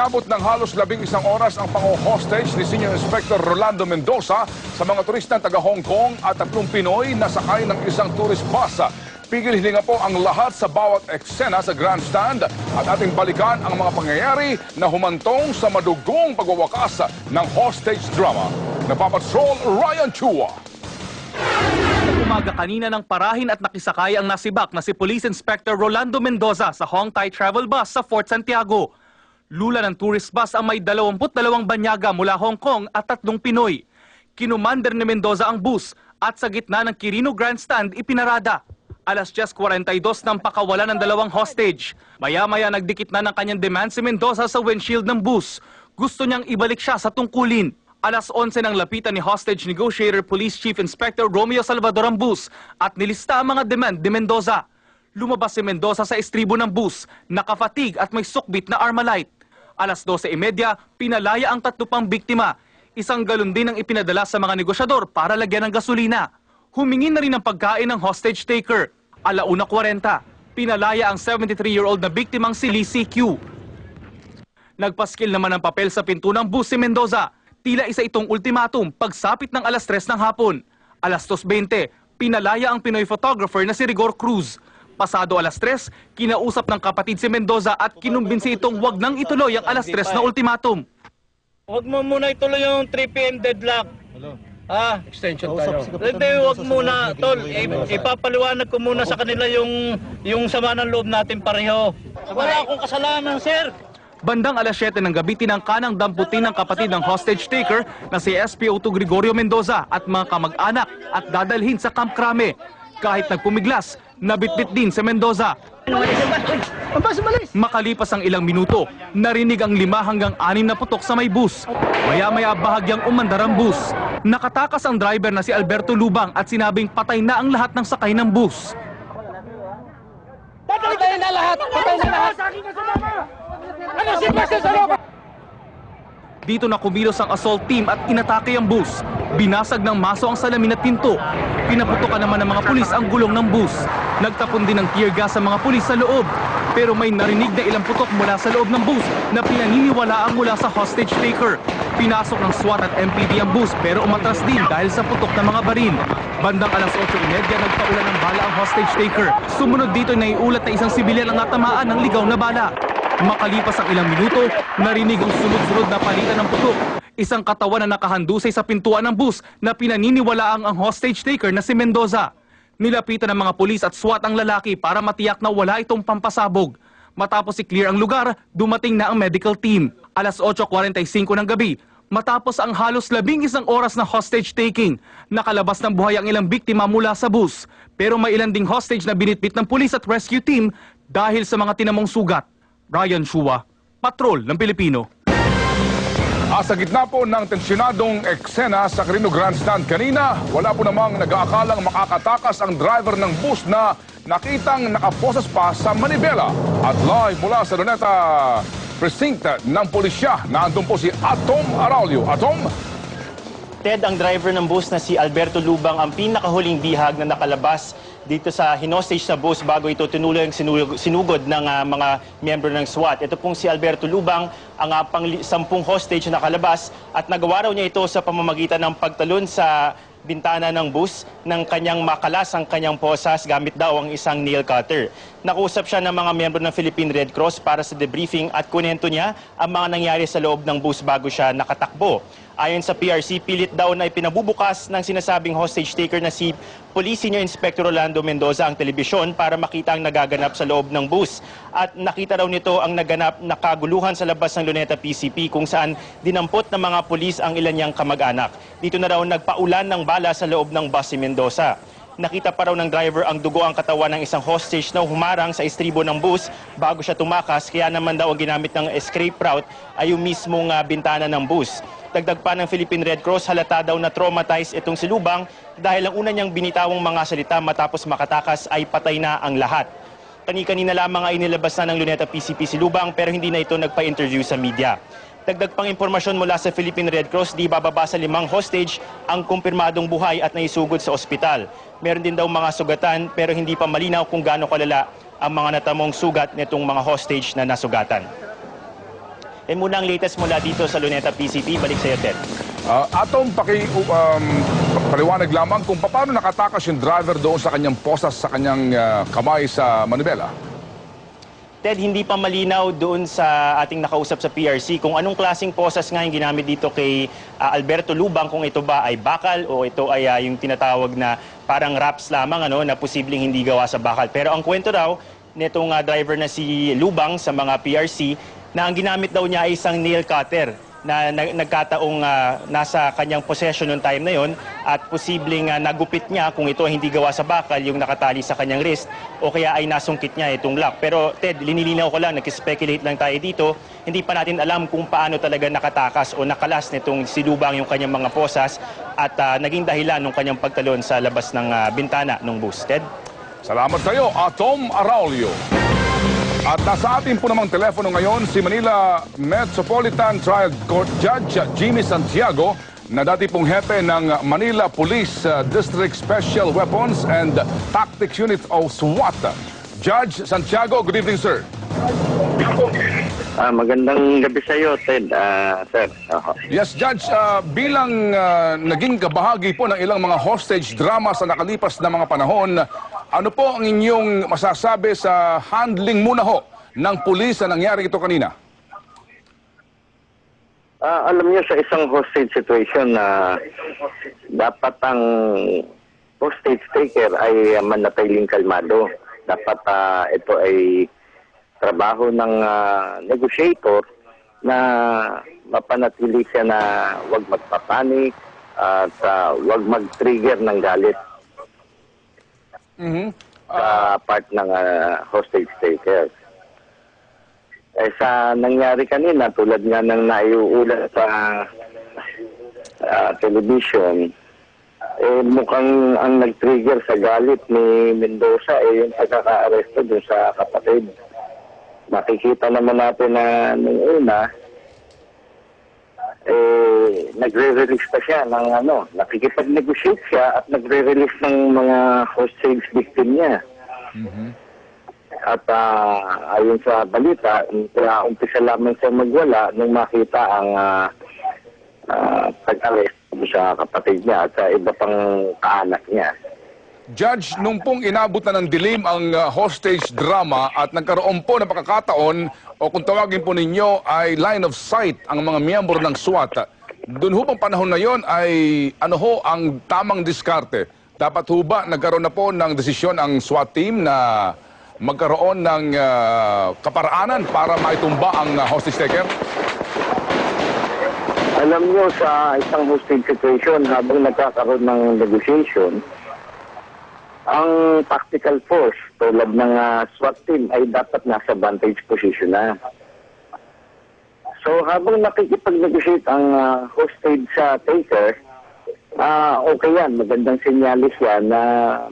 Inabot ng halos 11 oras ang pango-hostage ni Senior Inspector Rolando Mendoza sa mga turistang taga Hong Kong at 3 Pinoy na sakay ng isang tourist bus. Pigil hininga po ang lahat sa bawat eksena sa grandstand at ating balikan ang mga pangyayari na humantong sa madugong pagwawakas ng hostage drama. Napapatrol Ryan Chua. Umaga kanina ng parahin at nakisakay ang nasibak na si Police Inspector Rolando Mendoza sa Hong Thai Travel Bus sa Fort Santiago. Lula ng tourist bus ang may 22 banyaga mula Hong Kong at 3 Pinoy. Kinumander ni Mendoza ang bus at sa gitna ng Quirino Grandstand ipinarada. Alas 10:42 nang pakawalan ng 2 hostage. Maya-maya nagdikit na ng kanyang demand si Mendoza sa windshield ng bus. Gusto niyang ibalik siya sa tungkulin. Alas 11 nang lapitan ni hostage negotiator Police Chief Inspector Romeo Salvador ang bus at nilista ang mga demand ni Mendoza. Lumabas si Mendoza sa estribo ng bus, nakafatig at may sukbit na Armalite. Alas 12:30, pinalaya ang 3 pang biktima. Isang galon din ang ipinadala sa mga negosyador para lagyan ng gasolina. Humingi na rin ng pagkain ng hostage taker. 1:40, pinalaya ang 73-year-old na biktimang si Lee C.Q. Nagpaskil naman ng papel sa pinto ng bus si Mendoza. Tila isa itong ultimatum pagsapit ng alas 3 ng hapon. Alas 2:20, pinalaya ang Pinoy photographer na si Rigor Cruz. Pasado alas 3, kinausap ng kapatid si Mendoza at kinumbinsi itong wag nang ituloy ang alas 3 na ultimatum. Huwag mo muna ituloy yung 3 PM deadlock. Extension tayo. Hindi, huwag muna, tol. Ipapaliwanag ko muna sa kanila yung sama ng loob natin pareho. Wala akong kasalanan, sir. Bandang alas 7 ng gabi, tinangkanang damputin ng kapatid ng hostage taker na si SPO2 Gregorio Mendoza at mga kamag-anak at dadalhin sa Camp Crame. Kahit nagpumiglas, nabitbit din si Mendoza. Makalipas ang ilang minuto, narinig ang 5 hanggang 6 na putok sa may bus. Maya-maya bahagyang umandar ang bus. Nakatakas ang driver na si Alberto Lubang at sinabing patay na ang lahat ng sakay ng bus. Patay na lahat! Patay na lahat! Ano sitwasyon sa loob? Dito na kumilos ang assault team at inatake ang bus. Binasag ng maso ang salamin at pinto. Pinaputokan naman ng mga pulis ang gulong ng bus. Nagtapon din ng tear gas sa mga pulis sa loob. Pero may narinig na ilang putok mula sa loob ng bus na pinaniniwalaang mula sa hostage taker. Pinasok ng SWAT at MPD ang bus pero umatras din dahil sa putok ng mga baril. Bandang alas 8:30 nagpaulan ng bala ang hostage taker. Sumunod dito na iulat na isang sibilyan ang natamaan ng ligaw na bala. Makalipas ang ilang minuto, narinig ang sunod-sunod na palitan ng putok. Isang katawan na nakahandusay sa pintuan ng bus na pinaniniwalaang ang hostage taker na si Mendoza. Nilapitan ng mga pulis at SWAT ang lalaki para matiyak na wala itong pampasabog. Matapos i-clear ang lugar, dumating na ang medical team. Alas 8:45 ng gabi, matapos ang halos 11 oras na hostage taking, nakalabas ng buhay ang ilang biktima mula sa bus. Pero may ilan ding hostage na binitbit ng pulis at rescue team dahil sa mga tinamong sugat. Ryan Chua, Patrol ng Pilipino. Sa gitna po ng tensyonadong eksena sa Quirino Grandstand kanina, wala po namang nag-aakalang makakatakas ang driver ng bus na nakitang nakaposas pa sa manibela. At live mula sa Luneta Precinct ng pulisya, naandun po si Atom Araulio. Atom? Ted, ang driver ng bus na si Alberto Lubang ang pinakahuling bihag na nakalabas dito sa hinostage na bus bago ito tinuloy ang sinugod ng mga miyembro ng SWAT. Ito pong si Alberto Lubang, ang pang-10 hostage na nakalabas at nagawa raw niya ito sa pamamagitan ng pagtalon sa bintana ng bus ng kanyang makalas ang kanyang posas gamit daw ang isang nail cutter. Nakusap siya ng mga miyembro ng Philippine Red Cross para sa debriefing at kunento niya ang mga nangyari sa loob ng bus bago siya nakatakbo. Ayon sa PRC, pilit daw na ipinabubukas ng sinasabing hostage taker na si Police Senior Inspector Rolando Mendoza ang telebisyon para makita ang nagaganap sa loob ng bus. At nakita raw nito ang naganap na kaguluhan sa labas ng Luneta PCP kung saan dinampot ng mga pulis ang ilan niyang kamag-anak. Dito na raw nagpaulan ng bala sa loob ng bus si Mendoza. Nakita pa raw ng driver ang dugo ang katawan ng isang hostage na humarang sa estribo ng bus bago siya tumakas, kaya naman daw ang ginamit ng escape route ay yung mismong bintana ng bus. Dagdag pa ng Philippine Red Cross, halata daw na traumatized itong si Lubang dahil ang una niyang binitawang mga salita matapos makatakas ay patay na ang lahat. Kani-kanina lamang ay inilabas na ng Luneta PCP si Lubang pero hindi na ito nagpa-interview sa media. Dagdag pang impormasyon mula sa Philippine Red Cross, di bababa sa 5 hostage ang kumpirmadong buhay at naisugod sa ospital. Meron din daw mga sugatan pero hindi pa malinaw kung gaano kalala ang mga natamong sugat nitong mga hostage na nasugatan. Yan muna ang latest mula dito sa Luneta PCP. Balik sa iyo, Ted. Atong paliwanag lamang kung paano nakatakas yung driver doon sa kanyang posas sa kanyang kamay sa manibela. Ted, hindi pa malinaw doon sa ating nakausap sa PRC kung anong klaseng posas nga yung ginamit dito kay Alberto Lubang, kung ito ba ay bakal o ito ay yung tinatawag na parang wraps lamang na posibleng hindi gawa sa bakal. Pero ang kwento daw nitong driver na si Lubang sa mga PRC na ang ginamit daw niya ay isang nail cutter na nagkataong nasa kanyang possession noong time na yon at posibleng nagupit niya kung ito hindi gawa sa bakal yung nakatali sa kanyang wrist o kaya ay nasungkit niya itong lock. Pero Ted, linilinaw ko lang, nag-speculate lang tayo dito, hindi pa natin alam kung paano talaga nakatakas o nakalas nitong si Lubang yung kanyang mga posas at naging dahilan ng kanyang pagtalon sa labas ng bintana ng bus. Ted? Salamat sa iyo, Tom Araulio. At nasa atin po namang telepono ngayon si Manila Metropolitan Trial Court Judge Jimmy Santiago na dati pong hepe ng Manila Police District Special Weapons and Tactics Unit o SWAT. Judge Santiago, good evening, sir. Magandang gabi sa iyo, Ted, sir. Yes, Judge, bilang naging kabahagi po ng ilang mga hostage drama sa nakalipas na mga panahon, ano po ang inyong masasabi sa handling muna ho ng pulis na nangyari ito kanina? Alam niyo, sa isang hostage situation na dapat ang hostage taker ay manatiling kalmado. Dapat ito ay trabaho ng negotiator na mapanatili siya na huwag magpapanik at huwag mag-trigger ng galit sa part ng hostage taker. Sa nangyari kanina, tulad nga ng naiuulat sa television, mukhang ang nag-trigger sa galit ni Mendoza yung pagkaka-aresto dun sa kapatid. Makikita naman natin na nung una, nagre-release pa siya ng nakikipag-negotiate siya at nagre-release ng mga hostage victim niya. At ayon sa balita, umpisa lamang siya magwala nung makita ang pag-arrest sa kapatid niya at sa iba pang kaanak niya. Judge, nung pong inabot na ng dilim ang hostage drama at nagkaroon po ng pagkakataon o kung tawagin po ninyo ay line of sight ang mga miyembro ng SWAT, doon ho bang panahon na yon ay ano ho ang tamang diskarte? Dapat ho ba nagkaroon na po ng desisyon ang SWAT team na magkaroon ng kaparaanan para maitumba ang hostage taker? Alam niyo, sa isang hostage situation, habang nagkakaroon ng negotiation, ang tactical force tulad ng SWAT team ay dapat nasa vantage position na. So habang nakikipag-negotiate ang hostage taker, okay yan, magandang senyalis yan na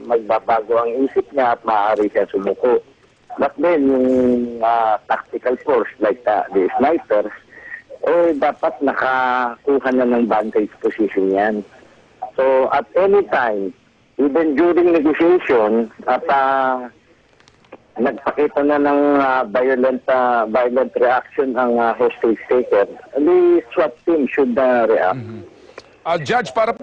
magbabago ang isip niya at maaari siya sumuko. But then yung tactical force like the snipers, dapat nakakuha na ng vantage position yan. So at any time, even during negotiation at nagpakita na ng violent reaction ang hostage taker, the SWAT team should react. Judge, para po